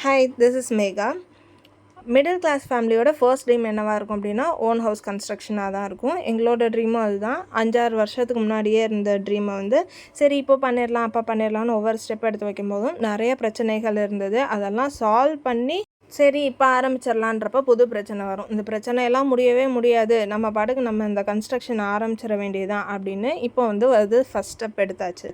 Hi, this is Megha. Middle class ஃபேமிலியோட first dream என்னவாக இருக்கும் அப்படின்னா ஓன் ஹவுஸ் கன்ஸ்ட்ரக்ஷனாக தான் இருக்கும். எங்களோட ட்ரீமும் அதுதான். 5-6 வருஷத்துக்கு முன்னாடியே இருந்த ட்ரீமை வந்து சரி இப்போ பண்ணிடலாம் அப்போ பண்ணிடலான்னு ஒவ்வொரு ஸ்டெப் எடுத்து வைக்கும்போதும் நிறைய பிரச்சனைகள் இருந்தது. அதெல்லாம் சால்வ் பண்ணி சரி இப்போ ஆரம்பிச்சிடலான்றப்ப புது பிரச்சனை வரும். இந்த பிரச்சனையெல்லாம் முடியவே முடியாது, நம்ம பாட்டுக்கு நம்ம இந்த கன்ஸ்ட்ரக்ஷன் ஆரம்பிச்சிட வேண்டியதுதான் அப்படின்னு இப்போ வந்து அது ஃபஸ்ட் ஸ்டெப் எடுத்தாச்சு.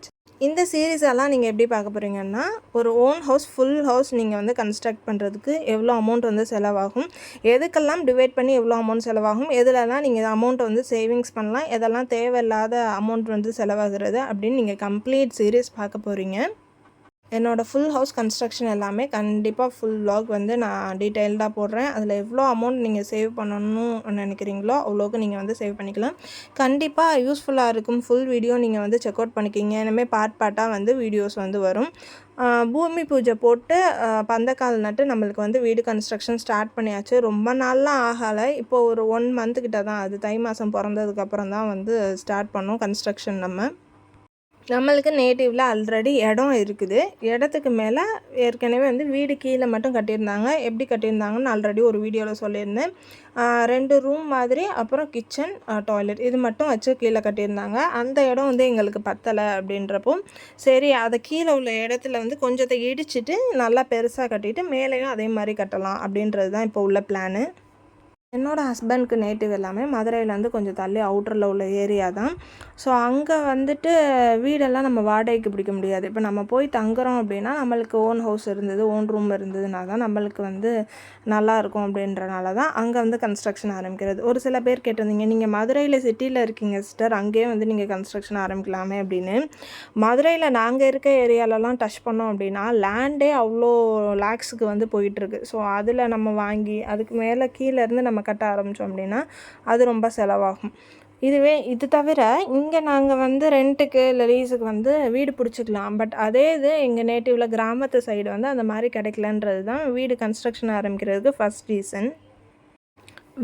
இந்த சீரீஸெல்லாம் நீங்கள் எப்படி பார்க்க போகிறீங்கன்னா, ஒரு ஓன் ஹவுஸ் ஃபுல் ஹவுஸ் நீங்கள் வந்து கன்ஸ்ட்ரக்ட் பண்ணுறதுக்கு எவ்வளோ அமௌண்ட் வந்து செலவாகும், எதுக்கெல்லாம் டிவைட் பண்ணி எவ்வளோ அமௌண்ட் செலவாகும், எதுலலாம் நீங்கள் அமௌண்ட்டை வந்து சேவிங்ஸ் பண்ணலாம், எதெல்லாம் தேவையில்லாத அமௌண்ட் வந்து செலவாகிறது அப்படின்னு நீங்கள் கம்ப்ளீட் சீரீஸ் பார்க்க போகிறீங்க. என்னோடய ஃபுல் ஹவுஸ் கன்ஸ்ட்ரக்ஷன் எல்லாமே கண்டிப்பாக ஃபுல் vlog வந்து நான் டீட்டெயில்டாக போடுறேன். அதில் எவ்வளோ அமௌண்ட் நீங்கள் சேவ் பண்ணணும்னு நினைக்கிறீங்களோ அவ்வளோக்கு நீங்கள் வந்து சேவ் பண்ணிக்கலாம். கண்டிப்பாக யூஸ்ஃபுல்லாக இருக்கும். ஃபுல் வீடியோ நீங்கள் வந்து செக் அவுட் பண்ணிக்கிங்க. இனிமேல் பார்ட்டாக வந்து வீடியோஸ் வந்து வரும். பூமி பூஜை போட்டு பந்தக்கால் நட்டு நம்மளுக்கு வந்து வீடு கன்ஸ்ட்ரக்ஷன் ஸ்டார்ட் பண்ணியாச்சு. ரொம்ப நாள்லாம் ஆகலை. இப்போது ஒரு 1 month கிட்ட தான் அது. தை மாதம் பிறந்ததுக்கப்புறம் தான் வந்து ஸ்டார்ட் பண்ணோம் கன்ஸ்ட்ரக்ஷன். நம்மளுக்கு நேட்டிவில் ஆல்ரெடி இடம் இருக்குது. இடத்துக்கு மேலே ஏற்கனவே வந்து வீடு கீழே மட்டும் கட்டியிருந்தாங்க. எப்படி கட்டியிருந்தாங்கன்னு ஆல்ரெடி ஒரு வீடியோவில் சொல்லியிருந்தேன். 2 ரூம் மாதிரி, அப்புறம் கிச்சன், டாய்லெட் இது மட்டும் வச்சு கீழே கட்டியிருந்தாங்க. அந்த இடம் வந்து எங்களுக்கு பத்தலை அப்படின்றப்போ சரி அதை கீழே உள்ள இடத்துல வந்து கொஞ்சத்தை இடிச்சிட்டு நல்லா பெருசாக கட்டிட்டு மேலேயும் அதே மாதிரி கட்டலாம் அப்படின்றது தான் இப்போ உள்ள பிளானு. என்னோடய ஹஸ்பண்ட்க்கு நேட்டிவ் எல்லாமே மதுரையிலேருந்து கொஞ்சம் தள்ளி அவுட்டரில் உள்ள ஏரியா தான். ஸோ அங்கே வந்துட்டு வீடெல்லாம் நம்ம வாடகைக்கு பிடிக்க முடியாது. இப்போ நம்ம போய் தங்குறோம் அப்படின்னா நம்மளுக்கு ஓன் ஹவுஸ் இருந்தது, ஓன் ரூம் இருந்ததுனா தான் நம்மளுக்கு வந்து நல்லாயிருக்கும். அப்படின்றனால தான் அங்கே வந்து கன்ஸ்ட்ரக்ஷன் ஆரம்பிக்கிறது. ஒரு சில பேர் கேட்டிருந்தீங்க, நீங்கள் மதுரையில் சிட்டியில் இருக்கீங்க சிஸ்டர், அங்கேயே வந்து நீங்கள் கன்ஸ்ட்ரக்ஷன் ஆரம்பிக்கலாமே அப்படின்னு. மதுரையில் நாங்கள் இருக்க ஏரியாலலாம் டச் பண்ணோம் அப்படின்னா லேண்டே அவ்வளோ லேக்ஸுக்கு வந்து போயிட்டுருக்கு. ஸோ அதில் நம்ம வாங்கி அதுக்கு மேலே கீழேருந்து நம்ம கட்ட ஆரம்பித்தோம் அப்படின்னா அது ரொம்ப செலவாகும். இது தவிர இங்கே நாங்கள் வந்து ரெண்ட்டுக்கு இல்லை லீஸுக்கு வந்து வீடு பிடிச்சிக்கலாம். பட் அதே இது எங்கள் நேட்டிவில் கிராமத்து சைடு வந்து அந்த மாதிரி கிடைக்கலன்றது தான் வீடு கன்ஸ்ட்ரக்ஷன் ஆரம்பிக்கிறதுக்கு ஃபஸ்ட் ரீசன்.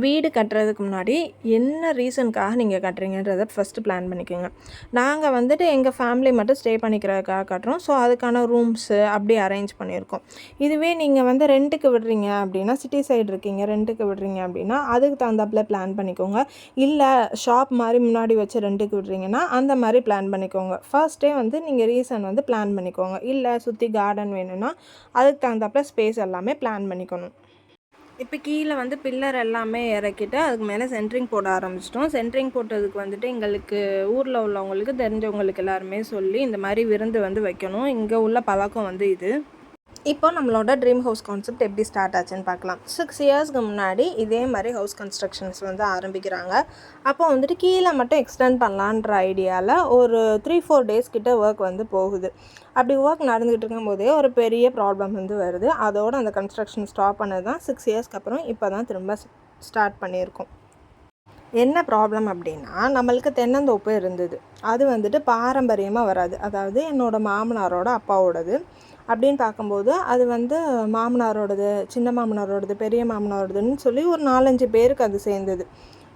வீடு கட்டுறதுக்கு முன்னாடி என்ன ரீசனுக்காக நீங்கள் கட்டுறீங்கன்றதை ஃபஸ்ட்டு பிளான் பண்ணிக்கோங்க. நாங்கள் வந்துட்டு எங்கள் ஃபேமிலி மட்டும் ஸ்டே பண்ணிக்கிறதுக்காக கட்டுறோம். ஸோ அதுக்கான ரூம்ஸு அப்படி அரேஞ்ச் பண்ணியிருக்கோம். இதுவே நீங்கள் வந்து ரெண்ட்டுக்கு விடுறீங்க அப்படின்னா, சிட்டி சைடு இருக்கீங்க ரெண்ட்டுக்கு விடுறீங்க அப்படின்னா அதுக்கு தகுந்தாப்பில் பிளான் பண்ணிக்கோங்க. இல்லை ஷாப் மாதிரி முன்னாடி வச்சு ரெண்ட்டுக்கு விடுறீங்கன்னா அந்த மாதிரி பிளான் பண்ணிக்கோங்க. ஃபர்ஸ்ட்டே வந்து நீங்கள் ரீசன் வந்து பிளான் பண்ணிக்கோங்க. இல்லை சுற்றி கார்டன் வேணும்னா அதுக்கு தகுந்தாப்பில் ஸ்பேஸ் எல்லாமே பிளான் பண்ணிக்கணும். இப்போ கீழே வந்து பில்லர் எல்லாமே இறக்கிட்டு அதுக்கு மேலே சென்ட்ரிங் போட ஆரம்பிச்சிட்டோம். சென்ட்ரிங் போட்டதுக்கு வந்துட்டு எங்களுக்கு ஊரில் உள்ளவங்களுக்கு தெரிஞ்சவங்களுக்கு எல்லாருமே சொல்லி இந்த மாதிரி விருந்து வந்து வைக்கணும். இங்கே உள்ள பழக்கம் வந்து இது. இப்போ நம்மளோட ட்ரீம் ஹவுஸ் கான்செப்ட் எப்படி ஸ்டார்ட் ஆச்சுன்னு பார்க்கலாம். 6 இயர்ஸ்க்கு முன்னாடி இதே மாதிரி ஹவுஸ் கன்ஸ்ட்ரக்ஷன்ஸ் வந்து ஆரம்பிக்கிறாங்க. அப்போ வந்துட்டு கீழே மட்டும் எக்ஸ்டெண்ட் பண்ணலான்ற ஐடியாவில் ஒரு 3-4 டேஸ் கிட்ட ஒர்க் வந்து போகுது. அப்படி ஒர்க் நடந்துகிட்டு இருக்கும்போதே ஒரு பெரிய ப்ராப்ளம் வந்து வருது. அதோடு அந்த கன்ஸ்ட்ரக்ஷன் ஸ்டாப் பண்ணது தான் 6 இயர்ஸ்க்கு அப்புறம் இப்போ தான் திரும்ப ஸ்டார்ட் பண்ணியிருக்கோம். என்ன ப்ராப்ளம் அப்படின்னா, நம்மளுக்கு தென்னந்தோப்பு இருந்தது. அது வந்துட்டு பாரம்பரியமாக வராது. அதாவது என்னோடய மாமனாரோட அப்பாவோடது. அப்படின்னு பார்க்கும்போது அது வந்து மாமனாரோடது, சின்ன மாமனாரோடது, பெரிய மாமனாரோடதுன்னு சொல்லி ஒரு 4-5 பேருக்கு அது சேர்ந்தது.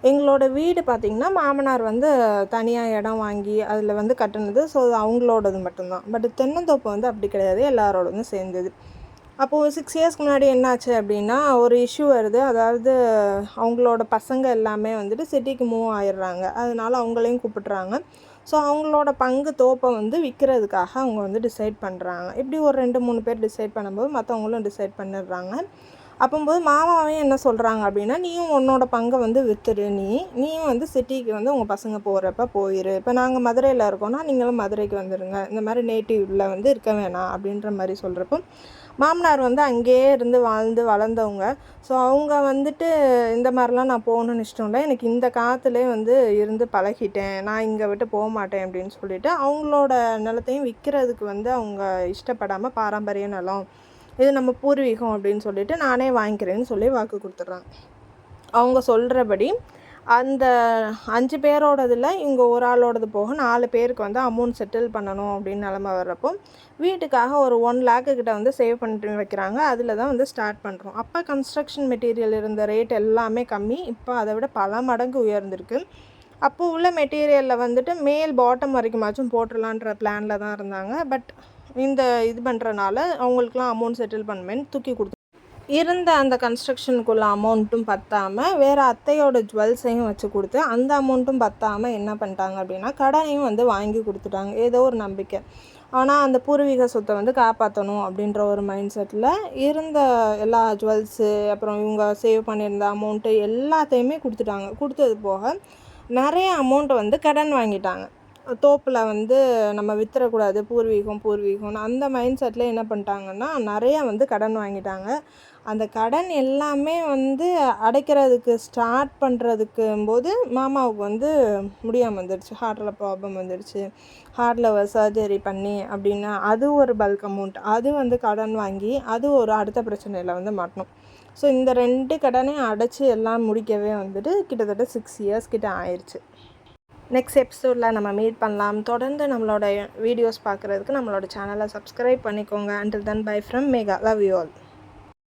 எங்களோட வீடு பார்த்திங்கன்னா மாமனார் வந்து தனியாக இடம் வாங்கி அதில் வந்து கட்டினது. ஸோ அது அவங்களோடது மட்டும்தான். பட் தென்னந்தோப்பு வந்து அப்படி கிடையாது, எல்லாரோடதும் சேர்ந்தது. அப்போது 6 இயர்ஸ்க்கு முன்னாடி என்னாச்சு அப்படின்னா ஒரு இஷ்யூ வருது. அதாவது அவங்களோட பசங்க எல்லாமே வந்துட்டு சிட்டிக்கு மூவ் ஆயிடுறாங்க. அதனால அவங்களையும் கூப்பிட்றாங்க. ஸோ அவங்களோட பங்கு தோப்பை வந்து விற்கிறதுக்காக அவங்க வந்து டிசைட் பண்ணுறாங்க. இப்படி ஒரு 2-3 பேர் டிசைட் பண்ணும்போது மற்றவங்களும் டிசைட் பண்ணிடுறாங்க. அப்போது மாமாவையும் என்ன சொல்கிறாங்க அப்படின்னா, நீயும் உன்னோட பங்கை வந்து விற்றுரு, நீயும் வந்து சிட்டிக்கு வந்து உங்கள் பசங்க போகிறப்ப போயிரு. இப்போ நாங்கள் மதுரையில் இருக்கோன்னா நீங்களும் மதுரைக்கு வந்துடுங்க, இந்த மாதிரி நேட்டிவில் வந்து இருக்க வேணாம் அப்படின்ற மாதிரி சொல்கிறப்போ மாமனார் வந்து அங்கேயே இருந்து வாழ்ந்து வளர்ந்தவங்க. ஸோ அவங்க வந்துட்டு இந்த மாதிரிலாம் நான் போகணுன்னு இஷ்டம் இல்லை, எனக்கு இந்த காற்றுலேயே வந்து இருந்து பழகிட்டேன், நான் இங்கே விட்டு போக மாட்டேன் அப்படின்னு சொல்லிவிட்டு அவங்களோட நிலத்தையும் விற்கிறதுக்கு வந்து அவங்க இஷ்டப்படாமல் பாரம்பரிய நிலம் இது நம்ம பூர்வீகம் அப்படின்னு சொல்லிட்டு நானே வாங்கிக்கிறேன்னு சொல்லி வாக்கு கொடுத்துட்றாங்க. அவங்க சொல்கிறபடி அந்த 5 பேரோடதில் இவங்க ஒரு ஆளோடது போக 4 பேருக்கு வந்து அமௌண்ட் செட்டில் பண்ணணும் அப்படின்னு நிலமை வர்றப்போ வீட்டுக்காக ஒரு 1 lakh கிட்ட வந்து சேவ் பண்ணிட்டு வைக்கிறாங்க. அதில் தான் வந்து ஸ்டார்ட் பண்ணுறோம். அப்போ கன்ஸ்ட்ரக்ஷன் மெட்டீரியல் இருந்த ரேட் எல்லாமே கம்மி. இப்போ அதை விட பல மடங்கு உயர்ந்திருக்கு. அப்போது உள்ள மெட்டீரியலில் வந்துட்டு மேல் பாட்டம் வரைக்குமாச்சும் போட்டுடலான்ற பிளானில் தான் இருந்தாங்க. பட் இந்த இது பண்ணுறனால அவங்களுக்குலாம் அமௌண்ட் செட்டில் பண்ணுமேன்னு தூக்கி கொடுத்து இருந்த அந்த கன்ஸ்ட்ரக்ஷனுக்குள்ள அமௌண்ட்டும் பத்தாமல் வேறு அத்தையோட ஜுவல்ஸையும் வச்சு கொடுத்து அந்த அமௌண்ட்டும் பத்தாமல் என்ன பண்ணிட்டாங்க அப்படின்னா கடனையும் வந்து வாங்கி கொடுத்துட்டாங்க. ஏதோ ஒரு நம்பிக்கை. ஆனால் அந்த பூர்வீக சொத்தை வந்து காப்பாற்றணும் அப்படின்ற ஒரு மைண்ட் செட்டில் இருந்த எல்லா ஜுவல்ஸு அப்புறம் இவங்க சேவ் பண்ணியிருந்த அமௌண்ட்டு எல்லாத்தையுமே கொடுத்துட்டாங்க. கொடுத்தது போக நிறைய அமௌண்ட்டை வந்து கடன் வாங்கிட்டாங்க. தோப்பில் வந்து நம்ம விற்றுறக்கூடாது, பூர்வீகம்னு அந்த மைண்ட் செட்டில் என்ன பண்ணிட்டாங்கன்னா நிறையா வந்து கடன் வாங்கிட்டாங்க. அந்த கடன் எல்லாமே வந்து அடைக்கிறதுக்கு ஸ்டார்ட் பண்ணுறதுக்கும்போது மாமாவுக்கு வந்து முடியாமல் வந்துடுச்சு. ஹார்ட்டில் ப்ராப்ளம் வந்துடுச்சு. ஹார்ட்டில் சர்ஜரி பண்ணி அப்படின்னா அது ஒரு பல்க் அமௌண்ட். அது வந்து கடன் வாங்கி அது ஒரு அடுத்த பிரச்சனையில் வந்து மாட்டணும். ஸோ இந்த 2 கடனையும் அடைச்சி எல்லாம் முடிக்கவே வந்துட்டு கிட்டத்தட்ட 6 இயர்ஸ் கிட்ட ஆயிடுச்சு. நெக்ஸ்ட் எபிசோடில் நம்ம மீட் பண்ணலாம். தொடர்ந்து நம்மளோட வீடியோஸ் பார்க்குறதுக்கு நம்மளோட சேனலை சப்ஸ்கிரைப் பண்ணிக்கோங்க. Until then, bye from Megha. Love you all.